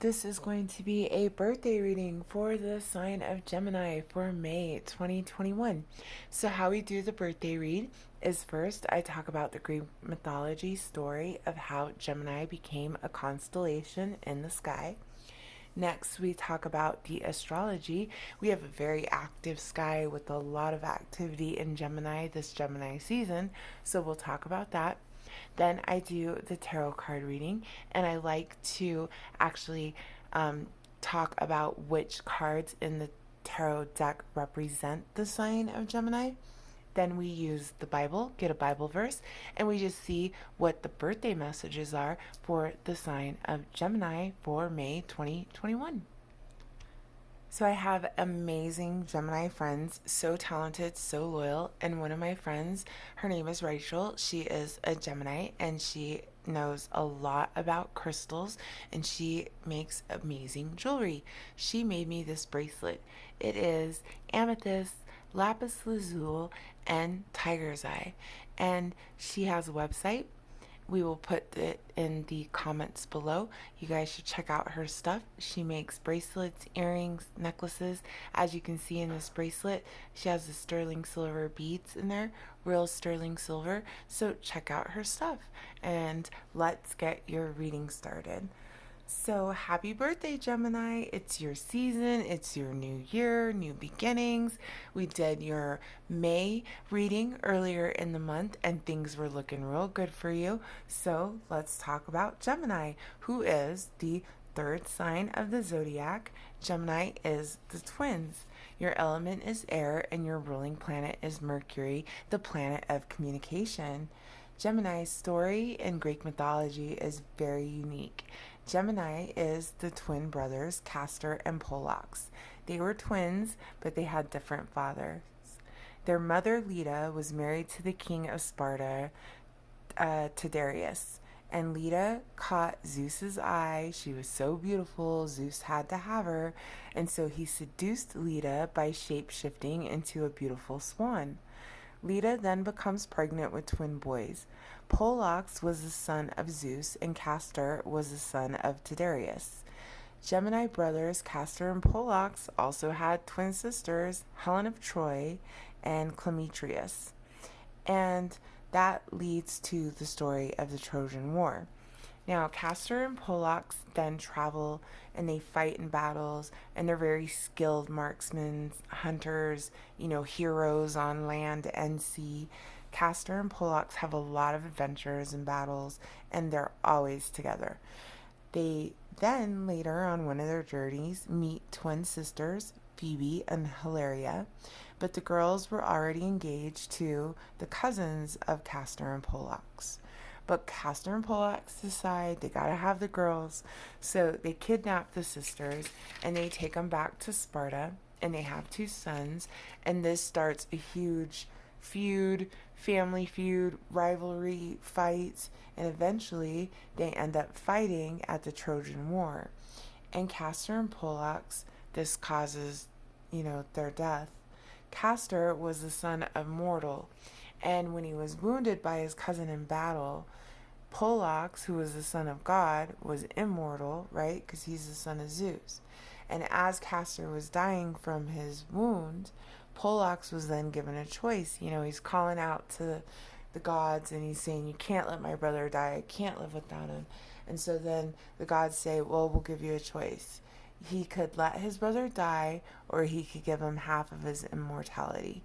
This is going to be a birthday reading for the sign of Gemini for May 2021. So, how we do the birthday read is first I talk about the Greek mythology story of how Gemini became a constellation in the sky. Next, we talk about the astrology. We have a very active sky with a lot of activity in Gemini this Gemini season, so we'll talk about that. Then I do the tarot card reading, and I like to actually talk about which cards in the tarot deck represent the sign of Gemini. Then we use the Bible, get a Bible verse, and we just see what the birthday messages are for the sign of Gemini for May 2021. So I have amazing Gemini friends, so talented, so loyal, and one of my friends, her name is Rachel. She is a Gemini and she knows a lot about crystals and she makes amazing jewelry. She made me this bracelet. It is amethyst, lapis lazuli, and tiger's eye. And she has a website. We will put it in the comments below. You guys should check out her stuff. She makes bracelets, earrings, necklaces. As you can see in this bracelet, she has the sterling silver beads in there, real sterling silver. So check out her stuff and let's get your reading started. So, happy birthday, Gemini. It's your season, it's your new year, new beginnings. We did your May reading earlier in the month, and things were looking real good for you. So, let's talk about Gemini, who is the third sign of the zodiac. Gemini is the twins. Your element is air, and your ruling planet is Mercury, the planet of communication. Gemini's story in Greek mythology is very unique. Gemini is the twin brothers Castor and Pollux. They were twins, but they had different fathers. Their mother Leda was married to the king of Sparta, Tiberius. And Leda caught Zeus's eye. She was so beautiful, Zeus had to have her. And so he seduced Leda by shape shifting into a beautiful swan. Leda then becomes pregnant with twin boys. Pollux was the son of Zeus, and Castor was the son of Tiberius. Gemini brothers Castor and Pollux also had twin sisters, Helen of Troy and Clemetrius. And that leads to the story of the Trojan War. Now, Castor and Pollux then travel and they fight in battles, and they're very skilled marksmen, hunters, heroes on land and sea. Castor and Pollux have a lot of adventures and battles, and they're always together. They then, later on one of their journeys, meet twin sisters, Phoebe and Hilaria, but the girls were already engaged to the cousins of Castor and Pollux. But Castor and Pollux decide they gotta have the girls, so they kidnap the sisters and they take them back to Sparta, and they have two sons, and this starts a huge family feud, rivalry, fights, and eventually they end up fighting at the Trojan War. And Castor and Pollux, this causes, their death. Castor was the son of Mortal, and when he was wounded by his cousin in battle, Pollux, who was the son of God, was immortal, right? Because he's the son of Zeus. And as Castor was dying from his wound, Pollux was then given a choice. He's calling out to the gods and he's saying, "You can't let my brother die. I can't live without him." And so then the gods say, "Well, we'll give you a choice. He could let his brother die, or he could give him half of his immortality."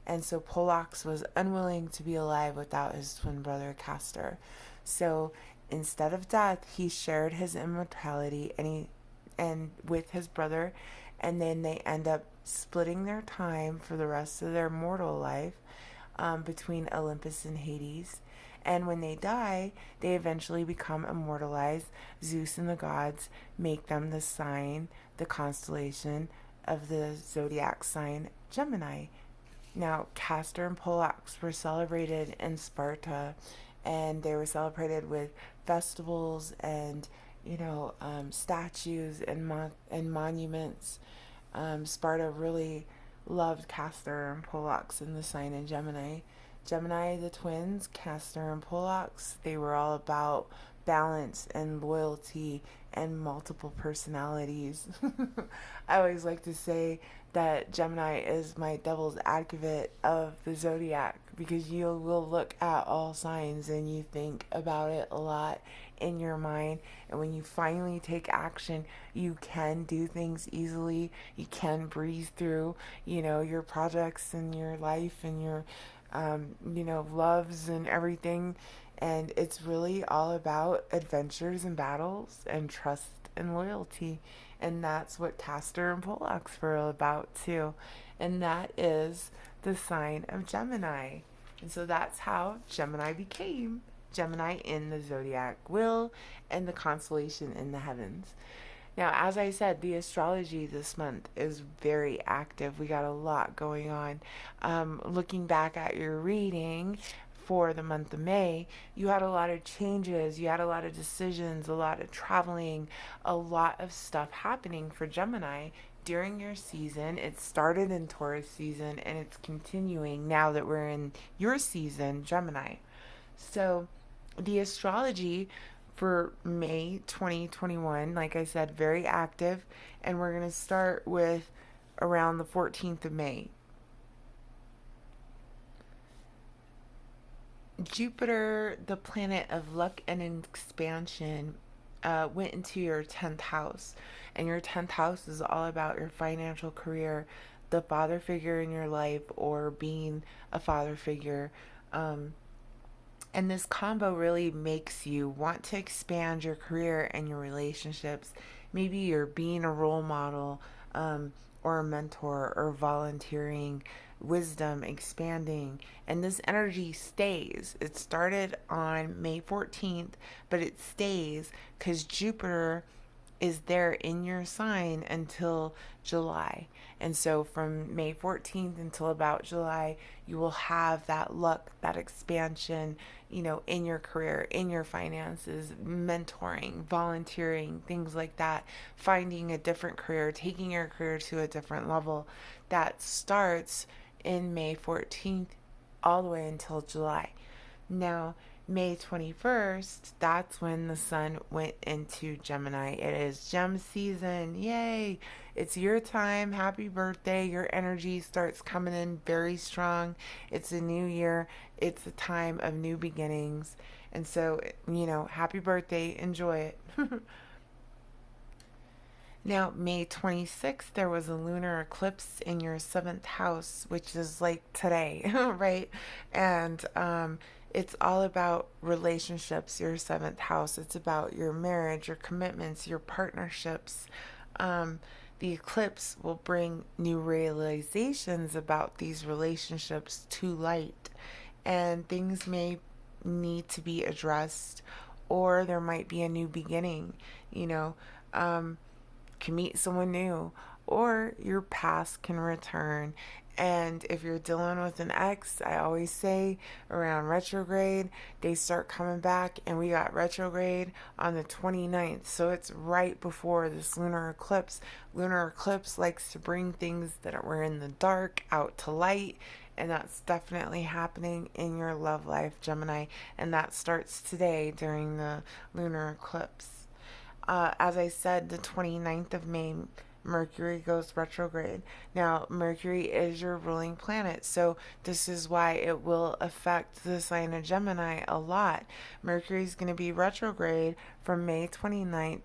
And so Pollux was unwilling to be alive without his twin brother Castor. So instead of death, he shared his immortality and with his brother, and then they end up splitting their time for the rest of their mortal life between Olympus and Hades. And when they die, they eventually become immortalized. Zeus and the gods make them the sign, the constellation of the zodiac sign Gemini. Now, Castor and Pollux were celebrated in Sparta, and they were celebrated with festivals and statues and monuments. Sparta really loved Castor and Pollux in the sign in Gemini. Gemini, the twins, Castor and Pollux, they were all about balance and loyalty and multiple personalities. I always like to say that Gemini is my devil's advocate of the zodiac, because you will look at all signs and you think about it a lot in your mind. And when you finally take action, you can do things easily. You can breeze through, your projects and your life and your, loves and everything. And it's really all about adventures and battles and trust and loyalty. And that's what Castor and Pollux were all about too. And that is the sign of Gemini. And so that's how Gemini became Gemini in the zodiac wheel and the constellation in the heavens. Now, as I said, the astrology this month is very active. We got a lot going on. Looking back at your reading for the month of May, you had a lot of changes, you had a lot of decisions, a lot of traveling, a lot of stuff happening for Gemini during your season. It started in Taurus season and it's continuing now that we're in your season, Gemini. So, the astrology for May 2021, like I said, very active. And we're going to start with around the 14th of May. Jupiter, the planet of luck and expansion, went into your 10th house. And your 10th house is all about your financial career, the father figure in your life, or being a father figure. And this combo really makes you want to expand your career and your relationships. Maybe you're being a role model, or a mentor, or volunteering, wisdom, expanding. And this energy stays. It started on May 14th, but it stays because Jupiter is there in your sign until July. And so from May 14th until about July, you will have that luck, that expansion, in your career, in your finances, mentoring, volunteering, things like that, finding a different career, taking your career to a different level. That starts in May 14th all the way until July. Now, May 21st, that's when the sun went into Gemini. It is Gem season. Yay! It's your time. Happy birthday. Your energy starts coming in very strong. It's a new year. It's a time of new beginnings. And so, happy birthday. Enjoy it. Now, May 26th, there was a lunar eclipse in your seventh house, which is like today, right? And it's all about relationships, your seventh house. It's about your marriage, your commitments, your partnerships. The eclipse will bring new realizations about these relationships to light, and things may need to be addressed, or there might be a new beginning. You know, can meet someone new, or your past can return. And if you're dealing with an ex, I always say around retrograde, they start coming back, and we got retrograde on the 29th. So it's right before this lunar eclipse. Lunar eclipse likes to bring things that were in the dark out to light. And that's definitely happening in your love life, Gemini. And that starts today during the lunar eclipse. As I said, the 29th of May, Mercury goes retrograde. Now, Mercury is your ruling planet, so this is why it will affect the sign of Gemini a lot. Mercury is going to be retrograde from May 29th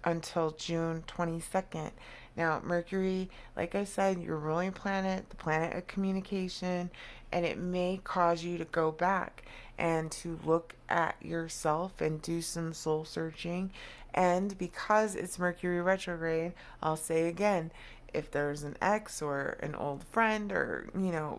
until June 22nd. Now, Mercury, like I said, your ruling planet, the planet of communication, and it may cause you to go back and to look at yourself and do some soul searching. And because it's Mercury retrograde, I'll say again, if there's an ex or an old friend or,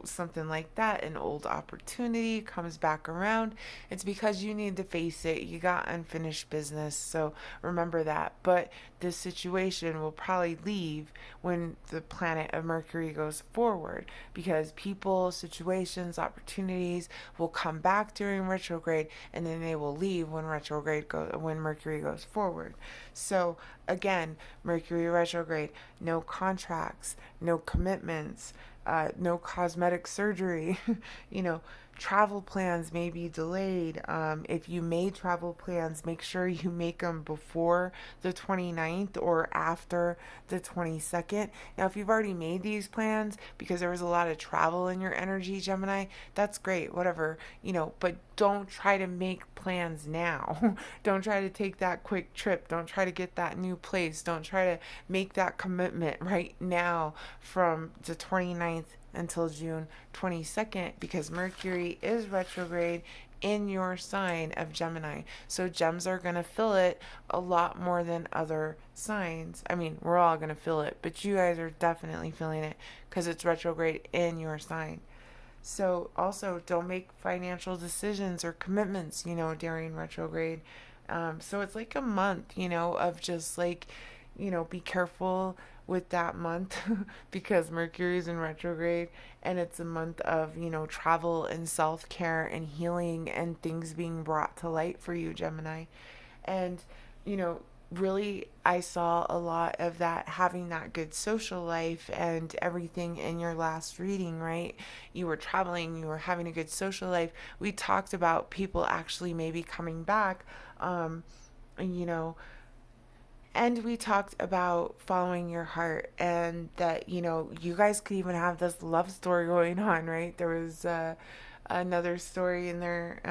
something like that, an old opportunity comes back around, it's because you need to face it. You got unfinished business. So remember that. But this situation will probably leave when the planet of Mercury goes forward, because people, situations, opportunities will come back during retrograde, and then they will leave when when Mercury goes forward. So again, Mercury retrograde, no contracts, no commitments, no cosmetic surgery, travel plans may be delayed. If you made travel plans, make sure you make them before the 29th or after the 22nd. Now, if you've already made these plans because there was a lot of travel in your energy, Gemini, that's great, whatever, but don't try to make plans now. Don't try to take that quick trip. Don't try to get that new place. Don't try to make that commitment right now from the 29th until June 22nd, because Mercury is retrograde in your sign of Gemini. So gems are going to feel it a lot more than other signs. I mean, we're all going to feel it, but you guys are definitely feeling it because it's retrograde in your sign. So also don't make financial decisions or commitments, during retrograde. So it's like a month, of just like, be careful with that month because Mercury is in retrograde, and it's a month of, travel and self care and healing and things being brought to light for you, Gemini. And, you know, really, I saw a lot of that, having that good social life and everything in your last reading, right? You were traveling, you were having a good social life. We talked about people actually maybe coming back, you know, and we talked about following your heart, and that, you guys could even have this love story going on, right? There was another story in there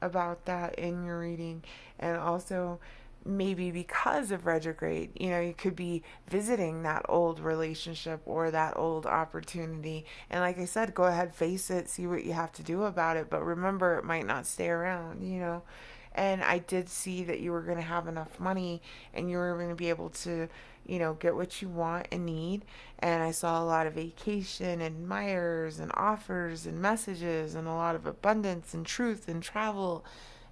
about that in your reading. And also, maybe because of retrograde, you could be visiting that old relationship or that old opportunity. And like I said, go ahead, face it, see what you have to do about it. But remember, it might not stay around. And I did see that you were going to have enough money and you were going to be able to, get what you want and need. And I saw a lot of vacation and admirers and offers and messages and a lot of abundance and truth and travel.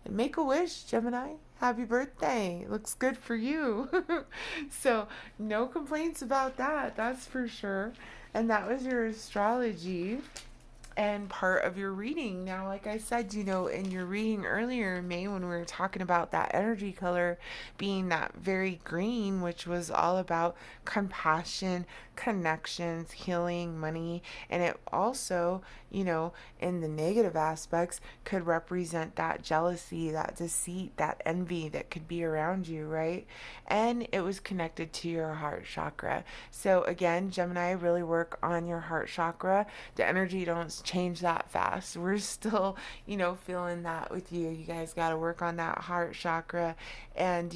And make a wish, Gemini. Happy birthday. Looks good for you. So, no complaints about that. That's for sure. And that was your astrology and part of your reading. Now, like I said, in your reading earlier in May, when we were talking about that energy color being that very green, which was all about compassion, connections, healing, money, and it also, in the negative aspects, could represent that jealousy, that deceit, that envy that could be around you, right? And it was connected to your heart chakra. So again, Gemini, really work on your heart chakra. The energy don't change that fast. We're still, feeling that with you. You guys got to work on that heart chakra. And,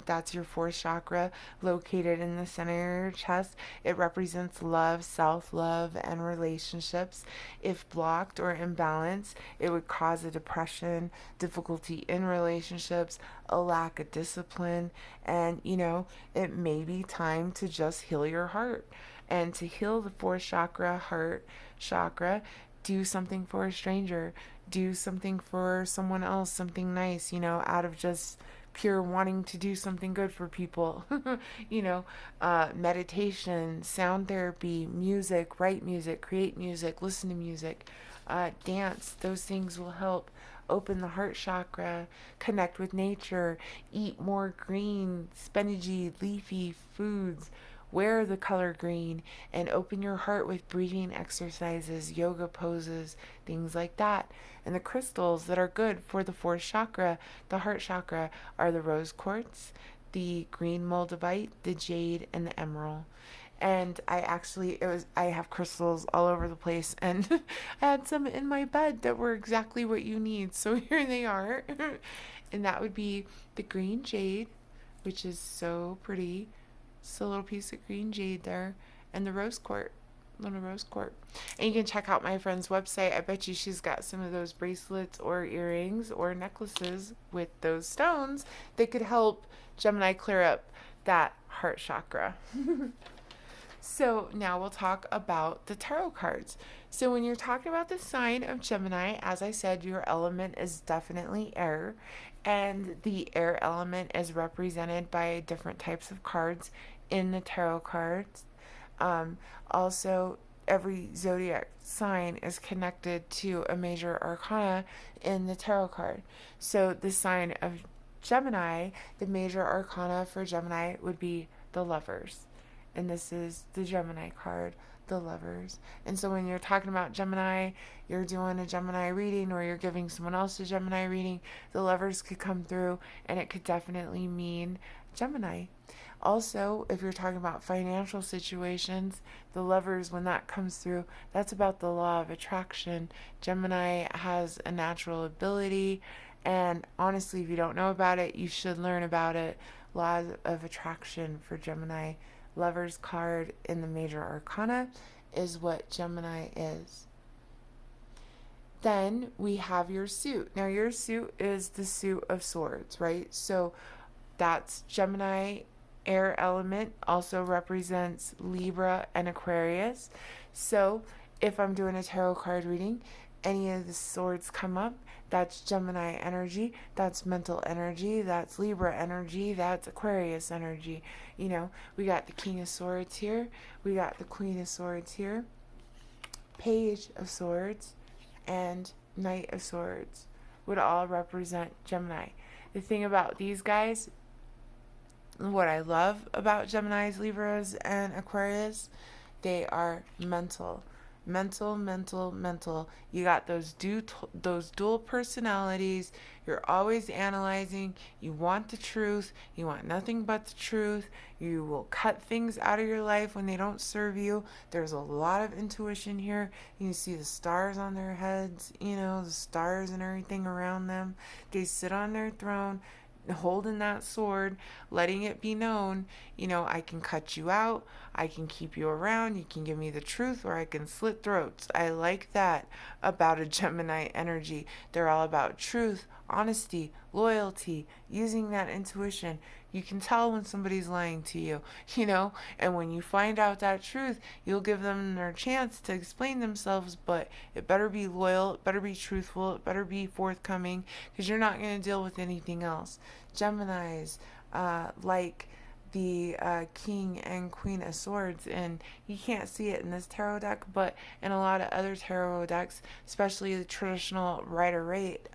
that's your fourth chakra, located in the center of your chest. It represents love, self love, and relationships. If blocked or imbalanced, it would cause a depression, difficulty in relationships, a lack of discipline, and, it may be time to just heal your heart. And to heal the fourth chakra, heart chakra, do something for a stranger, do something for someone else, something nice, out of just pure wanting to do something good for people. Meditation, sound therapy, music, write music, create music, listen to music, dance. Those things will help open the heart chakra, connect with nature, eat more green, spinachy, leafy foods. Wear the color green and open your heart with breathing exercises, yoga poses, things like that. And the crystals that are good for the fourth chakra, the heart chakra, are the rose quartz, the green moldavite, the jade, and the emerald. And I have crystals all over the place, and I had some in my bed that were exactly what you need. So here they are. And that would be the green jade, which is so pretty. Just a little piece of green jade there, and the rose quartz, little rose quartz. And you can check out my friend's website. I bet you she's got some of those bracelets or earrings or necklaces with those stones that could help Gemini clear up that heart chakra. So now we'll talk about the tarot cards. So when you're talking about the sign of Gemini, as I said, your element is definitely air. And the air element is represented by different types of cards in the tarot cards. Also, every zodiac sign is connected to a major arcana in the tarot card. So the sign of Gemini, the major arcana for Gemini would be the Lovers. And this is the Gemini card. the Lovers. And so when you're talking about Gemini, you're doing a Gemini reading or you're giving someone else a Gemini reading, the Lovers could come through and it could definitely mean Gemini. Also, if you're talking about financial situations, the Lovers, when that comes through, that's about the law of attraction. Gemini has a natural ability, and honestly, if you don't know about it, you should learn about it. Law of attraction for Gemini. Lovers card in the major arcana is what Gemini is. Then we have your suit. Now, your suit is the suit of swords, right? So that's Gemini. Air element also represents Libra and Aquarius. So if I'm doing a tarot card reading, any of the swords come up, that's Gemini energy, that's mental energy, that's Libra energy, that's Aquarius energy. You know, we got the King of Swords here, we got the Queen of Swords here, Page of Swords, and Knight of Swords would all represent Gemini. The thing about these guys, what I love about Geminis, Libras, and Aquarius, they are mental. You got those dual personalities. You're always analyzing. You want the truth. You want nothing but the truth. You will cut things out of your life when they don't serve you. There's a lot of intuition here. You can see the stars on their heads, you know, the stars and everything around them. They sit on their throne, holding that sword, letting it be known, you know, I can cut you out, I can keep you around, you can give me the truth, or I can slit throats. I like that about a Gemini energy. They're all about truth, honesty, loyalty, using that intuition. You can tell when somebody's lying to you, you know, and when you find out that truth, you'll give them their chance to explain themselves, but it better be loyal, it better be truthful, it better be forthcoming, because you're not going to deal with anything else. Geminis, like the King and Queen of Swords, and you can't see it in this tarot deck, but in a lot of other tarot decks, especially the traditional Rider-Waite,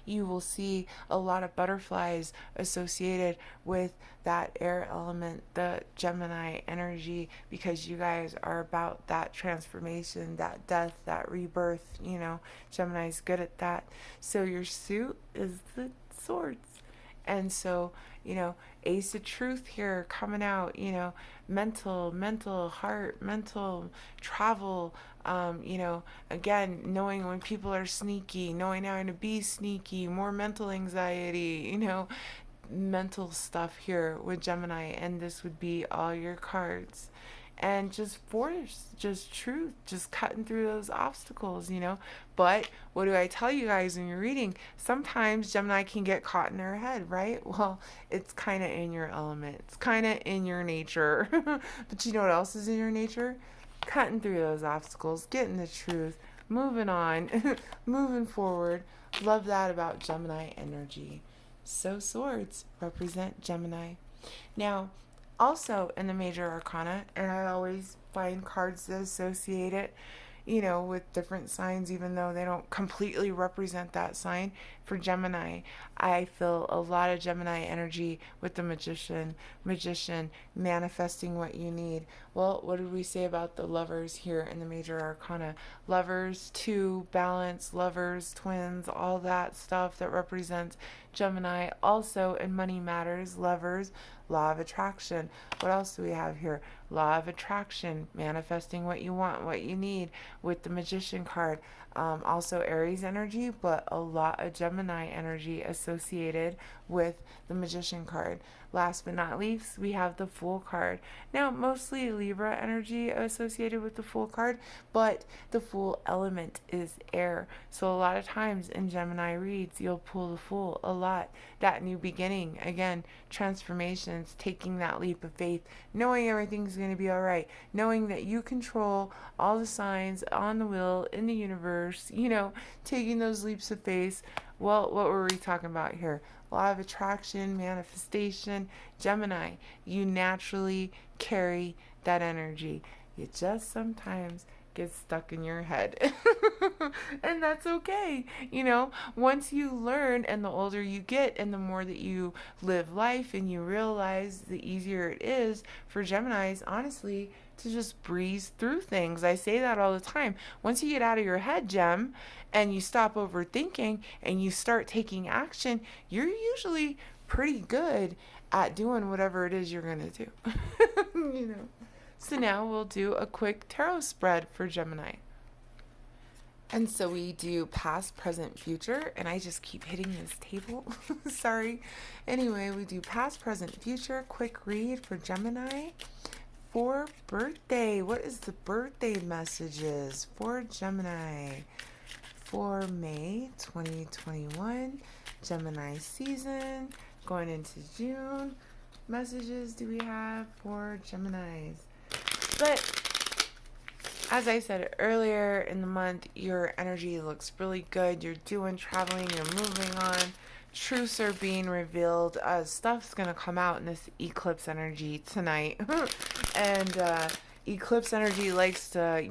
you will see a lot of butterflies associated with that air element, the Gemini energy, because you guys are about that transformation, that death, that rebirth. You know, Gemini's good at that. So your suit is the swords. And so, you know, Ace of Truth here coming out, you know, mental, heart, mental, travel, you know, again, knowing when people are sneaky, knowing how to be sneaky, more mental anxiety, you know, mental stuff here with Gemini. And this would be all your cards. And just force, just truth, just cutting through those obstacles, you know. But what do I tell you guys when you're reading? Sometimes Gemini can get caught in their head, right? Well, it's kind of in your element. It's kind of in your nature. But you know what else is in your nature? Cutting through those obstacles, getting the truth, moving on, moving forward. Love that about Gemini energy. So swords represent Gemini. Now, also in the major arcana, and I always find cards that associate it, you know, with different signs, even though they don't completely represent that sign. For Gemini, I feel a lot of Gemini energy with the magician, manifesting what you need. Well, what did we say about the Lovers here in the major arcana? Lovers, two, balance, lovers, twins, all that stuff that represents Gemini. Also in Money Matters, Lovers, law of attraction. What else do we have here? Law of attraction, manifesting what you want, what you need with the Magician card. Also Aries energy, but a lot of Gemini energy associated with the Magician card. Last but not least, we have the Fool card. Now, mostly Libra energy associated with the Fool card, but the Fool element is air. So a lot of times in Gemini reads, you'll pull the Fool a lot. That new beginning, again, transformations, taking that leap of faith, knowing everything's going to be all right, knowing that you control all the signs on the wheel in the universe, you know, taking those leaps of faith. Well, what were we talking about here? Law of attraction, manifestation. Gemini, you naturally carry that energy. You just sometimes gets stuck in your head. And that's okay. Once you learn, and the older you get and the more that you live life and you realize, the easier it is for Geminis, honestly, to just breeze through things. I say that all the time. Once you get out of your head, Gem, and you stop overthinking and you start taking action, you're usually pretty good at doing whatever it is you're going to do. you know. So now we'll do a quick tarot spread for Gemini. And so we do past, present, future, and I just keep hitting this table. Sorry. Anyway, we do past, present, future, quick read for Gemini. For birthday, what is the birthday messages for Gemini for May 2021, Gemini season, going into June? Messages do we have for Geminis? But as I said earlier in the month, your energy looks really good. You're doing traveling, you're moving on. Truths are being revealed. Stuff's going to come out in this eclipse energy tonight. And eclipse energy likes to,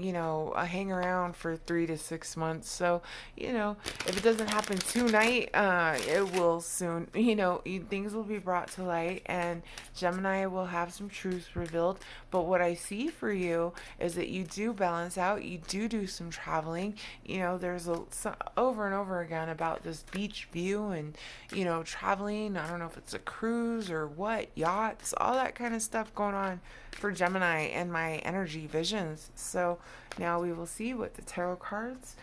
hang around for 3 to 6 months. So, if it doesn't happen tonight, it will soon. Things will be brought to light, and Gemini will have some truths revealed. But what I see for you is that you do balance out. You do some traveling. There's over and over again about this beach view and, traveling. I don't know if it's a cruise or what, yachts, all that kind of stuff going on for Gemini and my energy visions. So now we will see what the tarot cards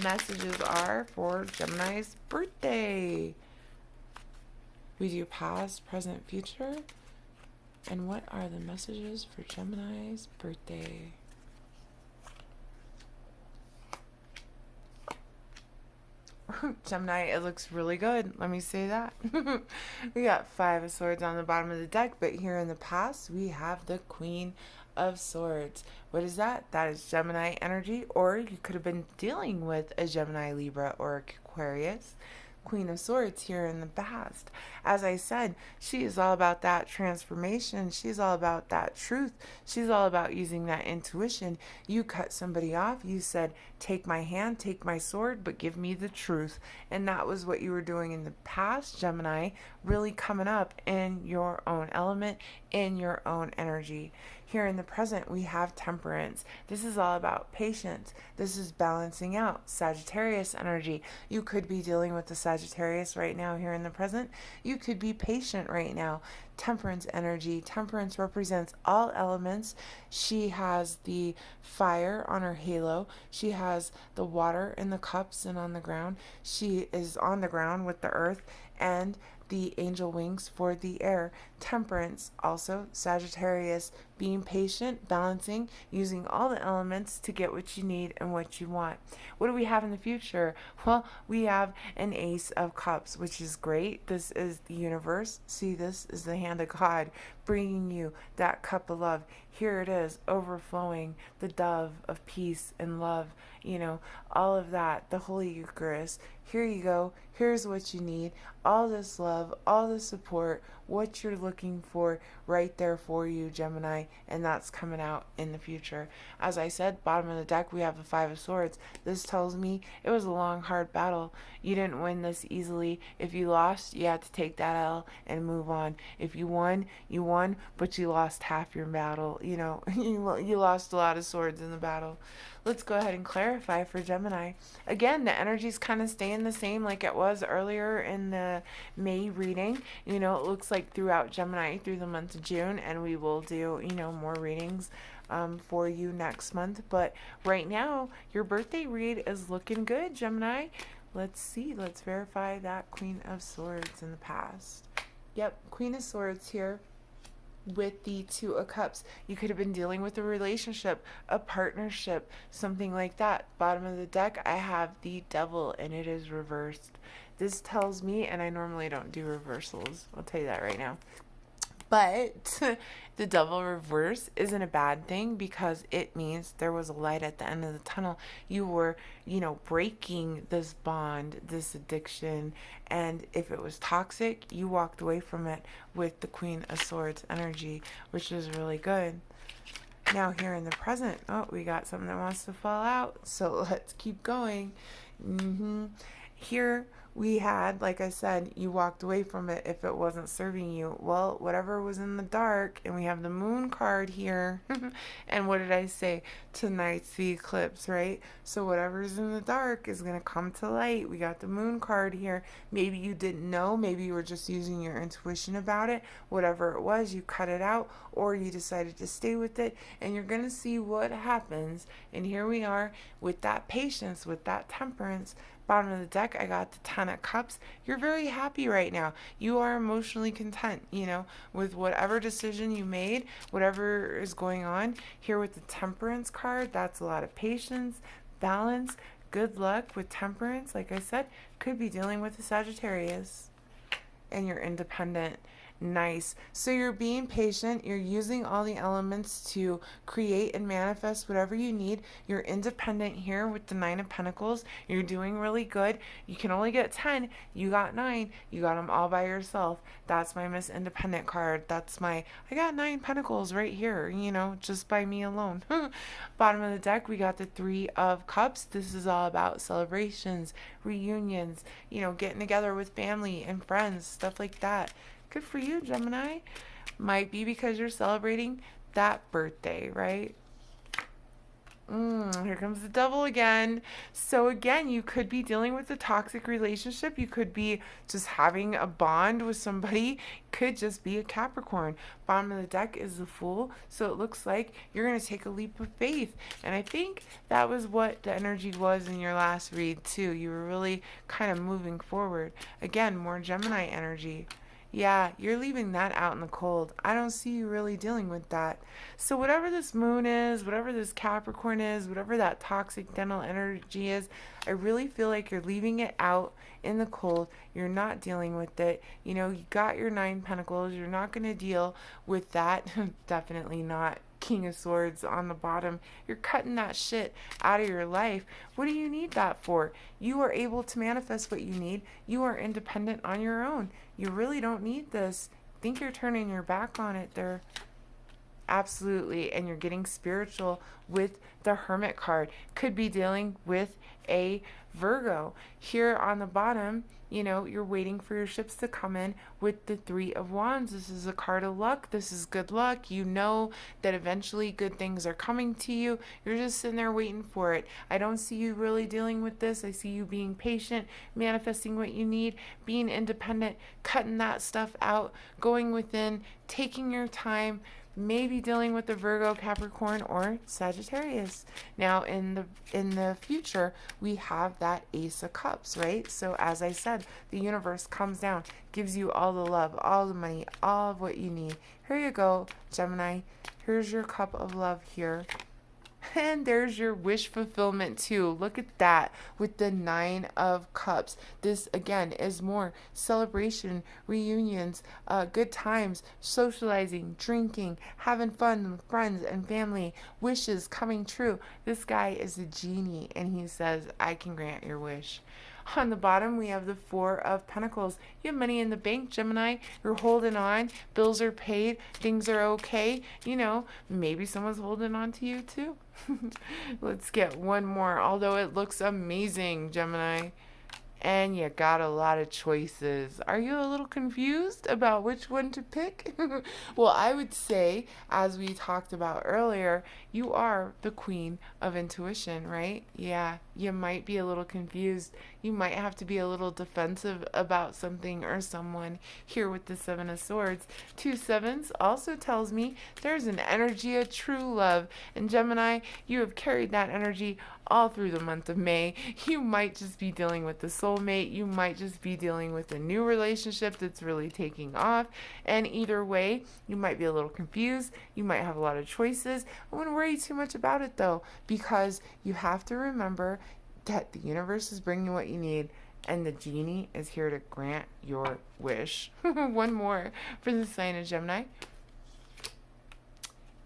messages are for Gemini's birthday. We do past, present, future. And what are the messages for Gemini's birthday? Gemini, it looks really good. Let me say that. We got 5 of Swords on the bottom of the deck, but here in the past, we have the Queen of Swords. What is that? That is Gemini energy, or you could have been dealing with a Gemini, Libra, or Aquarius. Queen of Swords here in the past. As I said, she is all about that transformation. She's all about that truth. She's all about using that intuition. You cut somebody off. You said, take my hand, take my sword, but give me the truth. And that was what you were doing in the past, Gemini, really coming up in your own element, in your own energy. Here in the present, we have Temperance. This is all about patience. This is balancing out. Sagittarius energy. You could be dealing with the Sagittarius right now here in the present. You could be patient right now. Temperance energy. Temperance represents all elements. She has the fire on her halo. She has the water in the cups and on the ground. She is on the ground with the earth and the angel wings for the air. Temperance, also Sagittarius, being patient, balancing, using all the elements to get what you need and what you want. What do we have in the future? Well, we have an Ace of Cups, which is great. This is the universe. See, this is the hand of God bringing you that cup of love. Here it is, overflowing, the dove of peace and love, all of that, the Holy Eucharist. Here you go. Here's what you need. All this love, all the support, what you're looking for right there for you, Gemini, and that's coming out in the future. As I said, bottom of the deck, we have the 5 of Swords. This tells me it was a long, hard battle. You didn't win this easily. If you lost, you had to take that L and move on. If you won, but you lost half your battle. You lost a lot of swords in the battle. Let's go ahead and clarify for Gemini. Again, the energy's kind of staying the same like it was earlier in the May reading. It looks like throughout Gemini through the month of June, and we will do, more readings for you next month. But right now, your birthday read is looking good, Gemini. Let's see. Let's verify that Queen of Swords in the past. Yep, Queen of Swords here. With the 2 of Cups, you could have been dealing with a relationship, a partnership, something like that. Bottom of the deck, I have the Devil, and it is reversed. This tells me, and I normally don't do reversals, I'll tell you that right now, but the Devil reverse isn't a bad thing because it means there was a light at the end of the tunnel. You were, breaking this bond, this addiction, and if it was toxic, you walked away from it with the Queen of Swords energy, which is really good. Now here in the present, oh, we got something that wants to fall out. So let's keep going. Here we had, like I said, you walked away from it if it wasn't serving you. Well, whatever was in the dark, and we have the moon card here. And what did I say? Tonight's the eclipse, right? So whatever's in the dark is going to come to light. We got the moon card here. Maybe you didn't know. Maybe you were just using your intuition about it. Whatever it was, you cut it out, or you decided to stay with it, and you're going to see what happens. And here we are with that patience, with that temperance. Bottom of the deck, I got the 10 of cups. You're very happy right now. You are emotionally content, with whatever decision you made, whatever is going on. Here with the temperance card, that's a lot of patience, balance, good luck with temperance. Like I said, could be dealing with the Sagittarius. And you're independent. Nice. So you're being patient. You're using all the elements to create and manifest whatever you need. You're independent here with the 9 of Pentacles. You're doing really good. You can only get 10. You got 9. You got them all by yourself. That's my Miss Independent card. I got 9 Pentacles right here, just by me alone. Bottom of the deck, we got the 3 of Cups. This is all about celebrations, reunions, getting together with family and friends, stuff like that. Good for you, Gemini. Might be because you're celebrating that birthday, right? Here comes the devil again. So again, you could be dealing with a toxic relationship. You could be just having a bond with somebody. Could just be a Capricorn. Bottom of the deck is the Fool. So it looks like you're going to take a leap of faith. And I think that was what the energy was in your last read too. You were really kind of moving forward. Again, more Gemini energy. Yeah, you're leaving that out in the cold. I don't see you really dealing with that. So whatever this moon is, whatever this Capricorn is, whatever that toxic dental energy is, I really feel like you're leaving it out in the cold. You're not dealing with it. You got your 9 Pentacles. You're not going to deal with that. Definitely not. King of Swords on the bottom. You're cutting that shit out of your life. What do you need that for? You are able to manifest what you need. You are independent on your own. You really don't need this. Think you're turning your back on it there. Absolutely. And you're getting spiritual with the Hermit card. Could be dealing with a Virgo. Here on the bottom, you're waiting for your ships to come in with the 3 of Wands. This is a card of luck. This is good luck. You know that eventually good things are coming to you. You're just sitting there waiting for it. I don't see you really dealing with this. I see you being patient, manifesting what you need, being independent, cutting that stuff out, going within, taking your time, maybe dealing with the Virgo, Capricorn, or Sagittarius. Now, in the future, we have that Ace of Cups, right? So, as I said, the universe comes down, gives you all the love, all the money, all of what you need. Here you go, Gemini. Here's your cup of love here. And there's your wish fulfillment too. Look at that with the 9 of Cups. This again is more celebration, reunions, good times, socializing, drinking, having fun with friends and family, wishes coming true. This guy is a genie and he says, I can grant your wish. On the bottom, we have the 4 of Pentacles. You have money in the bank, Gemini. You're holding on. Bills are paid. Things are okay. Maybe someone's holding on to you too. Let's get one more, although it looks amazing, Gemini. And you got a lot of choices. Are you a little confused about which one to pick? Well, I would say, as we talked about earlier, you are the queen of intuition, right? Yeah, you might be a little confused. You might have to be a little defensive about something or someone here with the 7 of Swords. 2 sevens also tells me there's an energy of true love. And Gemini, you have carried that energy all through the month of May. You might just be dealing with the soulmate. You might just be dealing with a new relationship that's really taking off. And either way, you might be a little confused. You might have a lot of choices. I wouldn't worry too much about it though, because you have to remember that the universe is bringing what you need. And the genie is here to grant your wish. One more for the sign of Gemini.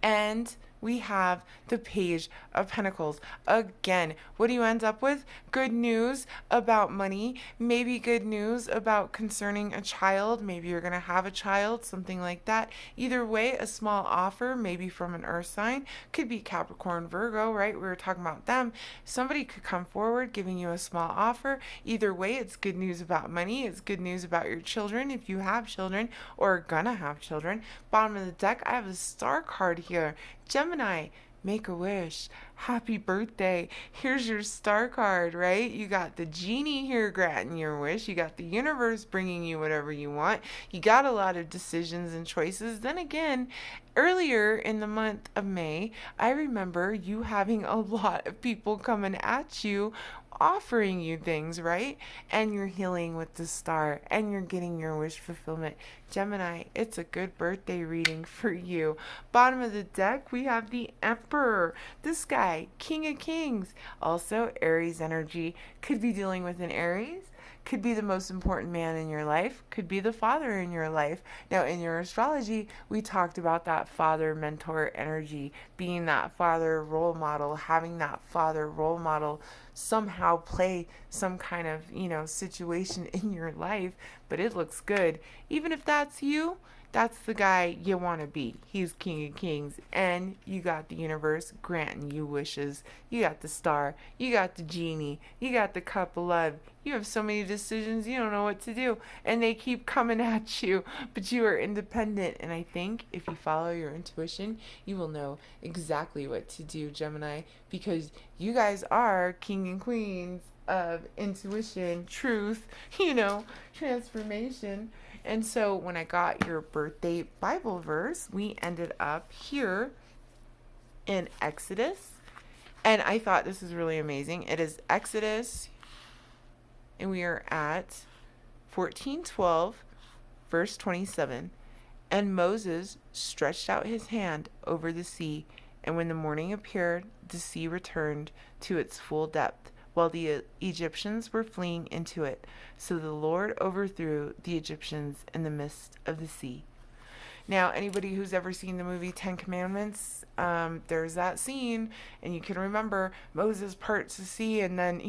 And we have the Page of Pentacles. Again, what do you end up with? Good news about money, maybe good news about concerning a child. Maybe you're going to have a child, something like that. Either way, a small offer, maybe from an earth sign, could be Capricorn, Virgo, right? We were talking about them. Somebody could come forward giving you a small offer. Either way, it's good news about money. It's good news about your children if you have children or are gonna have children. Bottom of the deck, I have a star card here. Gemini, make a wish. Happy birthday. Here's your star card, right? You got the genie here granting your wish. You got the universe bringing you whatever you want. You got a lot of decisions and choices. Then again, earlier in the month of May, I remember you having a lot of people coming at you offering you things, right? And you're healing with the star and you're getting your wish fulfillment. Gemini, it's a good birthday reading for you. Bottom of the deck, we have the Emperor. This guy, King of Kings. Also, Aries energy. Could be dealing with an Aries. Could be the most important man in your life, could be the father in your life. Now, in your astrology, we talked about that father mentor energy, being that father role model, having that father role model somehow play some kind of, situation in your life, but it looks good. Even if that's you, that's the guy you want to be. He's King of Kings, and you got the universe granting you wishes. You got the star, you got the genie, you got the cup of love. You have so many decisions, you don't know what to do, and they keep coming at you, but you are independent. And I think if you follow your intuition, you will know exactly what to do, Gemini, because you guys are king and queens of intuition, truth, transformation. And so when I got your birthday Bible verse, we ended up here in Exodus. And I thought this is really amazing. It is Exodus, and we are at 14:12, verse 27. And Moses stretched out his hand over the sea, and when the morning appeared, the sea returned to its full depth, while the Egyptians were fleeing into it. So the Lord overthrew the Egyptians in the midst of the sea. Now, anybody who's ever seen the movie Ten Commandments, there's that scene, and you can remember Moses parts the sea, and then,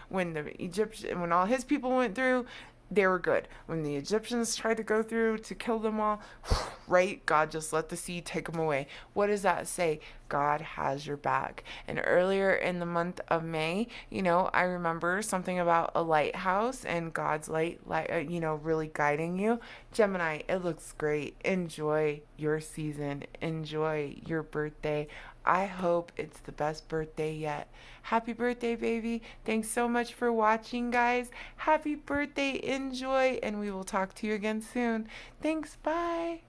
when all his people went through, they were good. When the Egyptians tried to go through to kill them all, right, God just let the sea take them away. What does that say? God has your back. And earlier in the month of May, I remember something about a lighthouse and God's light, really guiding you. Gemini, it looks great. Enjoy your season. Enjoy your birthday. I hope it's the best birthday yet. Happy birthday, baby. Thanks so much for watching, guys. Happy birthday. Enjoy, and we will talk to you again soon. Thanks. Bye.